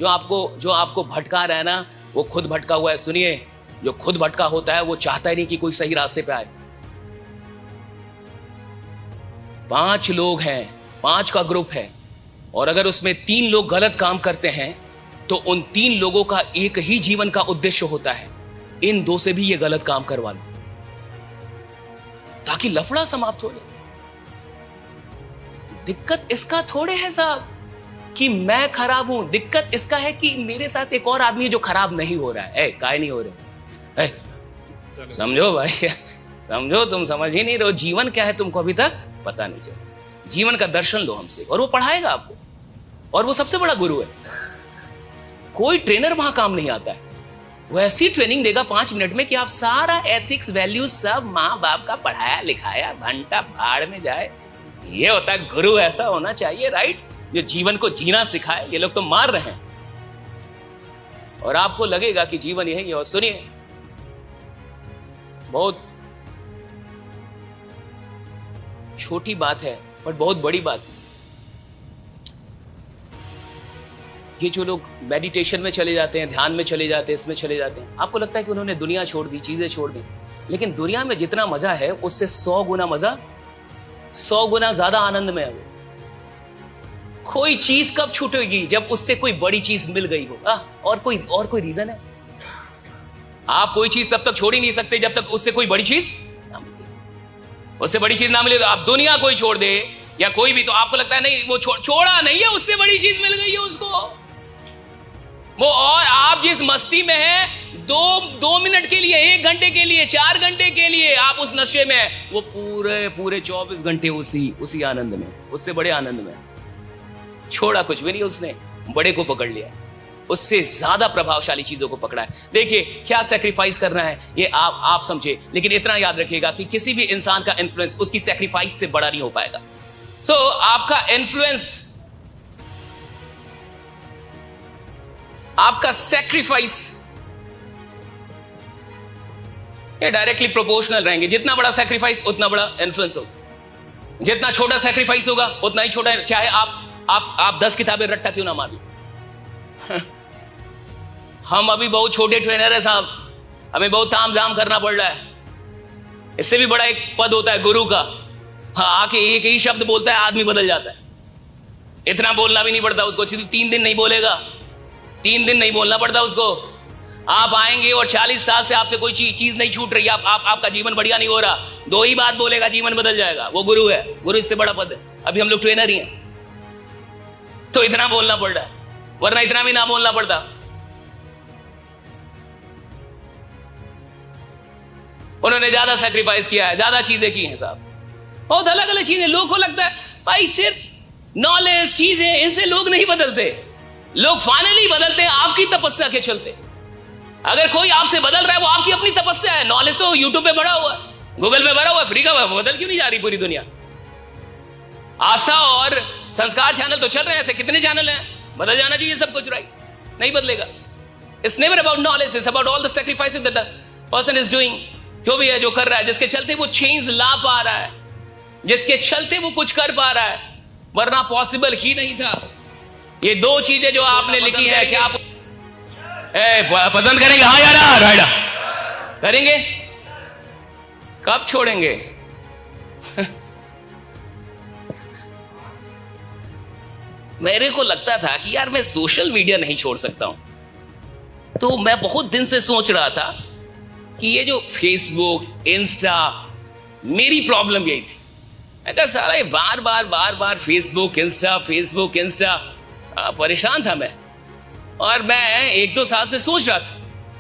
जो आपको भटका रहा है ना, वो खुद भटका हुआ है। सुनिए, जो खुद भटका होता है वो चाहता ही नहीं कि कोई सही रास्ते पे आए। 5 लोग हैं, 5 का ग्रुप है, और अगर उसमें 3 लोग गलत काम करते हैं तो उन 3 लोगों का एक ही जीवन का उद्देश्य होता है, इन 2 से भी ये गलत काम करवा लो ताकि लफड़ा समाप्त हो जाए। दिक्कत इसका थोड़े है साहब कि मैं खराब हूं, दिक्कत इसका है कि मेरे साथ एक और आदमी है जो खराब नहीं हो रहा है। काय नहीं हो रहे? समझो भाई, समझो, तुम समझ ही नहीं रहे हो जीवन क्या है, तुमको अभी तक पता नहीं चला। जीवन का दर्शन लो हमसे, और वो पढ़ाएगा आपको, और वो सबसे बड़ा गुरु है। कोई ट्रेनर वहां काम नहीं आता है, वो ऐसी ट्रेनिंग देगा 5 मिनट में कि आप सारा एथिक्स वैल्यूज सब माँ बाप का पढ़ाया लिखाया घंटा भाड़ में जाए। ये होता है गुरु, ऐसा होना चाहिए, राइट, जो जीवन को जीना सिखाए। ये लोग तो मार रहे हैं और आपको लगेगा कि जीवन यही है। और सुनिए, बहुत छोटी बात है बट बहुत बड़ी बात है। ये जो लोग मेडिटेशन में चले जाते हैं, ध्यान में चले जाते हैं, इसमें चले जाते हैं, आपको लगता है कि उन्होंने दुनिया छोड़ दी, चीजें छोड़ दी, लेकिन दुनिया में जितना मजा है उससे 100 गुना मजा, 100 गुना ज्यादा आनंद में है वो। कोई चीज कब छूटेगी? जब उससे कोई बड़ी चीज मिल गई हो। और कोई रीजन है? आप कोई चीज तब तक छोड़ ही नहीं सकते जब तक उससे कोई बड़ी चीज ना मिले। उससे बड़ी चीज ना मिले तो आप दुनिया कोई छोड़ दे या कोई भी, तो आपको लगता है नहीं वो छोड़ा नहीं है, उससे बड़ी चीज मिल गई है उसको वो। और आप जिस मस्ती में हैं, 2 मिनट के लिए, 1 घंटे के लिए, 4 घंटे के लिए आप उस नशे में, वो पूरे 24 घंटे उसी आनंद में, उससे बड़े आनंद में। छोड़ा कुछ भी नहीं उसने, बड़े को पकड़ लिया, उससे ज्यादा प्रभावशाली चीजों को पकड़ा है। देखिए क्या सैक्रिफाइस करना है ये आप समझे, लेकिन इतना याद रखिएगा कि किसी भी इंसान का इन्फ्लुएंस उसकी सैक्रिफाइस से बड़ा नहीं हो पाएगा। तो आपका इन्फ्लुएंस, आपका सैक्रिफाइस, ये डायरेक्टली प्रोपोर्शनल रहेंगे। जितना बड़ा सैक्रिफाइस उतना बड़ा इन्फ्लुएंस होगा, जितना छोटा सैक्रिफाइस होगा उतना ही छोटा। चाहे आप 10 किताबें रट्टा क्यों ना मार लो। हम अभी बहुत छोटे ट्रेनर है साहब, हमें बहुत ताम झाम करना पड़ रहा है। इससे भी बड़ा एक पद होता है गुरु का। हाँ, आके एक ही शब्द बोलता है, आदमी बदल जाता है। इतना बोलना भी नहीं पड़ता उसको, 3 दिन नहीं बोलेगा, 3 दिन नहीं बोलना पड़ता उसको। आप आएंगे और 40 साल से आपसे कोई चीज नहीं छूट रही, आपका जीवन बढ़िया नहीं हो रहा, 2 ही बात बोलेगा, जीवन बदल जाएगा। वो गुरु है, गुरु इससे बड़ा पद है। अभी हम लोग ट्रेनर ही हैं, तो इतना बोलना पड़ रहा है, वरना इतना भी ना बोलना पड़ता। उन्होंने ज्यादा सैक्रिफाइस किया है, ज्यादा चीजें की हैं साहब, बहुत अलग अलग चीजें। लोगों को लगता है भाई सिर्फ नॉलेज चीजें, इनसे लोग नहीं बदलते। लोग फाइनली बदलते हैं आपकी तपस्या के चलते। अगर कोई आपसे बदल रहा है वो आपकी अपनी तपस्या है। नॉलेज तो यूट्यूब पे भरा हुआ है, गूगल पे भरा हुआ है, फ्री का बदल क्यों नहीं जा रही पूरी दुनिया? आस्था और संस्कार चैनल तो चल रहे हैं, ऐसे कितने चैनल हैं, बदल जाना चाहिए सब कुछ, राइट? नहीं बदलेगा। It's never about knowledge, it's about all the sacrifices that the person is doing. जो भी है, जो कर रहा है, जिसके चलते वो चेंज ला पा रहा है, जिसके चलते वो कुछ कर पा रहा है, वरना पॉसिबल ही नहीं था। ये 2 चीजें जो आपने लिखी है, क्या आप पसंद करेंगे? हाँ यार, राइडा करेंगे? कब छोड़ेंगे? मेरे को लगता था कि यार मैं सोशल मीडिया नहीं छोड़ सकता हूं, तो मैं बहुत दिन से सोच रहा था कि ये जो फेसबुक, इंस्टा, मेरी प्रॉब्लम यही थी। अगर सारा ये बार बार फेसबुक इंस्टा, परेशान था मैं। और मैं 1-2 साल से सोच रहा था,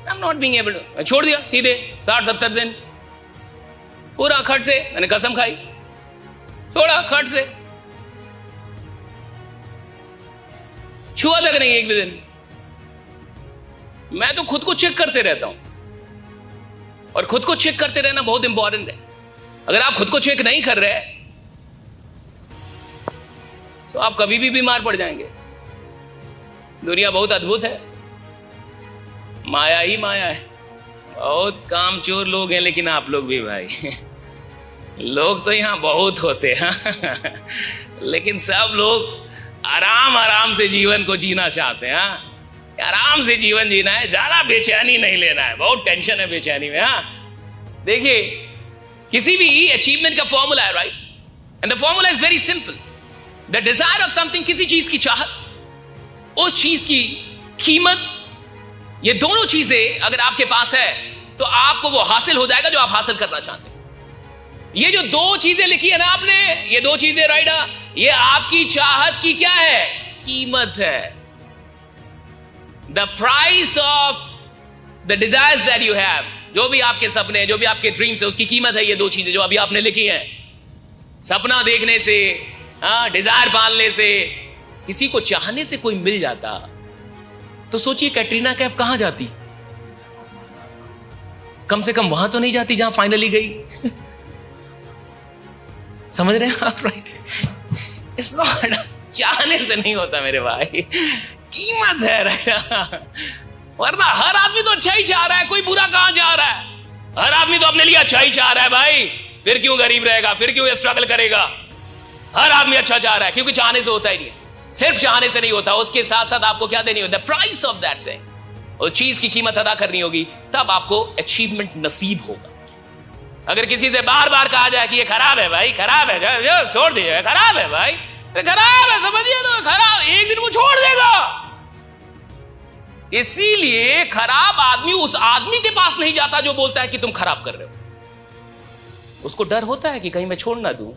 I am not being able to. छोड़ दिया सीधे 60-70 दिन, पूरा खट से, मैंने कसम खाई, छोड़ा खट से, छुआ तक नहीं एक भी दिन। मैं तो खुद को चेक करते रहता हूं, और खुद को चेक करते रहना बहुत इंपॉर्टेंट है। अगर आप खुद को चेक नहीं कर रहे तो आप कभी भी बीमार पड़ जाएंगे। दुनिया बहुत अद्भुत है, माया ही माया है। बहुत कामचोर लोग हैं, लेकिन आप लोग भी भाई लोग तो यहां बहुत होते हैं लेकिन सब लोग आराम से जीवन को जीना चाहते हैं। आराम से जीवन जीना है, ज्यादा बेचैनी नहीं लेना है, बहुत टेंशन है बेचैनी में। हाँ देखिए, किसी भी अचीवमेंट का फॉर्मूला है, right, and the formula is very simple. The desire of something, किसी चीज की चाहत, उस चीज की कीमत, ये दोनों चीजें अगर आपके पास है तो आपको वो हासिल हो जाएगा जो आप हासिल करना चाहते हैं। ये जो दो चीजें लिखी है ना आपने, ये दो चीजें, राइट, ये आपकी चाहत की क्या है? कीमत है। The price of the desires that you have, जो भी आपके सपने, जो भी आपके ड्रीम्स है, उसकी कीमत है ये दो चीजें जो अभी आपने लिखी हैं। सपना देखने से, डिजायर पालने से, किसी को चाहने से कोई मिल जाता तो सोचिए कैटरीना कैफ कहां जाती? कम से कम वहां तो नहीं जाती जहां फाइनली गई। समझ रहे हैं आप, राइट? इट्स नॉट, चाहने से नहीं होता मेरे भाई, कीमत है, राइट? वरना हर आदमी तो अच्छा ही चाह रहा है, कोई बुरा कहां चाह रहा है? हर आदमी तो अपने लिए अच्छा ही चाह रहा है भाई, फिर क्यों गरीब रहेगा, फिर क्यों स्ट्रगल करेगा? हर आदमी अच्छा चाह रहा है, क्योंकि चाहने से होता ही नहीं है। सिर्फ चाहने से नहीं होता, उसके साथ साथ आपको क्या देनी होती है? The price of that thing, उस चीज की कीमत अदा करनी होगी, तब आपको अचीवमेंट नसीब होगा। अगर किसी से बार बार कहा जाए कि ये खराब है भाई, खराब है, जो छोड़ दीजिए, खराब है भाई, खराब है, समझिए तो खराब, एक दिन वो छोड़ देगा। इसीलिए खराब आदमी उस आदमी के पास नहीं जाता जो बोलता है कि तुम खराब कर रहे हो। उसको डर होता है कि कहीं मैं छोड़ ना दूं।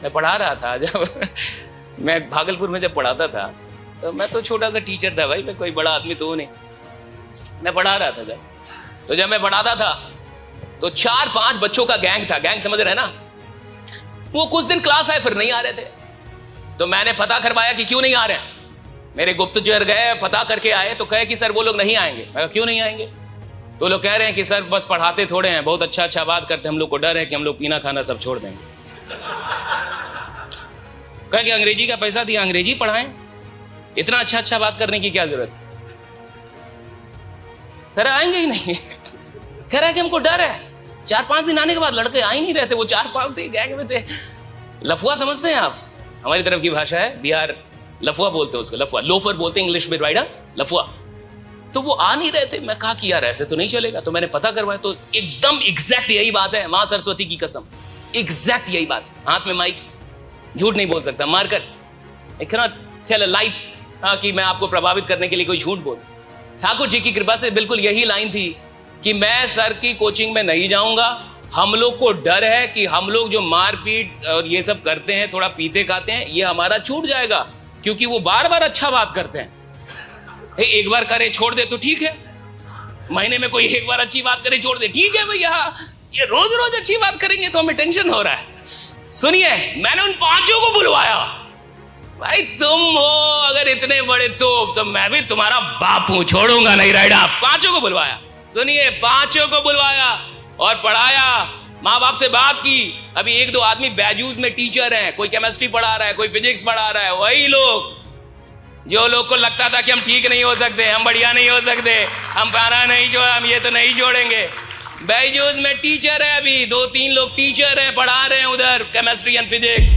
मैं पढ़ा रहा था, जब मैं भागलपुर में जब पढ़ाता था, तो मैं तो छोटा सा टीचर था भाई, मैं कोई बड़ा आदमी तो नहीं, मैं पढ़ा रहा था तो जब मैं पढ़ाता था तो 4-5 बच्चों का गैंग था। गैंग समझ रहे हैं ना? वो कुछ दिन क्लास आए, फिर नहीं आ रहे थे, तो मैंने पता करवाया कि क्यों नहीं आ रहे हैं। मेरे गुप्तचर गए, पता करके आए, तो कहे कि सर वो लोग नहीं आएंगे। मैं क्यों नहीं आएंगे? तो लोग कह रहे हैं कि सर बस पढ़ाते थोड़े हैं, बहुत अच्छा बात करते हैं, हम लोग को डर है कि हम लोग पीना खाना सब छोड़ देंगे। कहे कि अंग्रेजी का पैसा दिया, अंग्रेजी पढ़ाएं, इतना अच्छा बात करने की क्या जरूरत है? कह रहे आएंगे ही नहीं। कह रहा है कि हमको डर है। 4-5 दिन आने के बाद लड़के आ ही नहीं रहते, वो 4-5 दिन गैंग में थे। लफुआ समझते हैं आप? हमारी तरफ की भाषा है, बिहार लफुआ बोलते हैं उसको, लफुआ, लोफर बोलते हैं इंग्लिश में, राइट? लफुआ। तो वो आ नहीं रहे थे। मैं कहा कि यार ऐसे तो नहीं चलेगा, तो मैंने पता करवाया, तो एकदम एग्जैक्ट यही बात है, मां सरस्वती की कसम, एग्जैक्ट यही बात है। हाथ में माइक, झूठ नहीं बोल सकता, मार्कर, चल लाइफ, कि मैं आपको प्रभावित करने के लिए कोई झूठ बोल। ठाकुर जी की कृपा से बिल्कुल यही लाइन थी कि मैं सर की कोचिंग में नहीं जाऊंगा, हम लोग को डर है कि हम लोग जो मारपीट और ये सब करते हैं, थोड़ा पीते खाते हैं, ये हमारा छूट जाएगा, क्योंकि वो बार बार अच्छा बात करते हैं। एक बार करे छोड़ दे तो ठीक है, महीने में कोई एक बार अच्छी बात करे छोड़ दे, ठीक है भैया। ये रोज रोज अच्छी बात करेंगे तो हमें टेंशन हो रहा है। सुनिए, मैंने उन 5 को बुलवाया। भाई तुम हो अगर इतने बड़े तो मैं भी तुम्हारा बाप हूं, छोड़ूंगा नहीं, राइडा। 5 को बुलवाया, सुनिए, 5 को बुलवाया और पढ़ाया, माँ बाप से बात की। अभी 1-2 आदमी बैजूस में टीचर हैं, कोई केमिस्ट्री पढ़ा रहा है, कोई फिजिक्स पढ़ा रहा है। वही लोग जो लोग को लगता था कि हम ठीक नहीं हो सकते, हम बढ़िया नहीं हो सकते, हम पारा नहीं छोड़, हम ये तो नहीं छोड़ेंगे, बैजूस में टीचर है। अभी 2-3 लोग टीचर हैं, पढ़ा रहे हैं उधर केमिस्ट्री एंड फिजिक्स।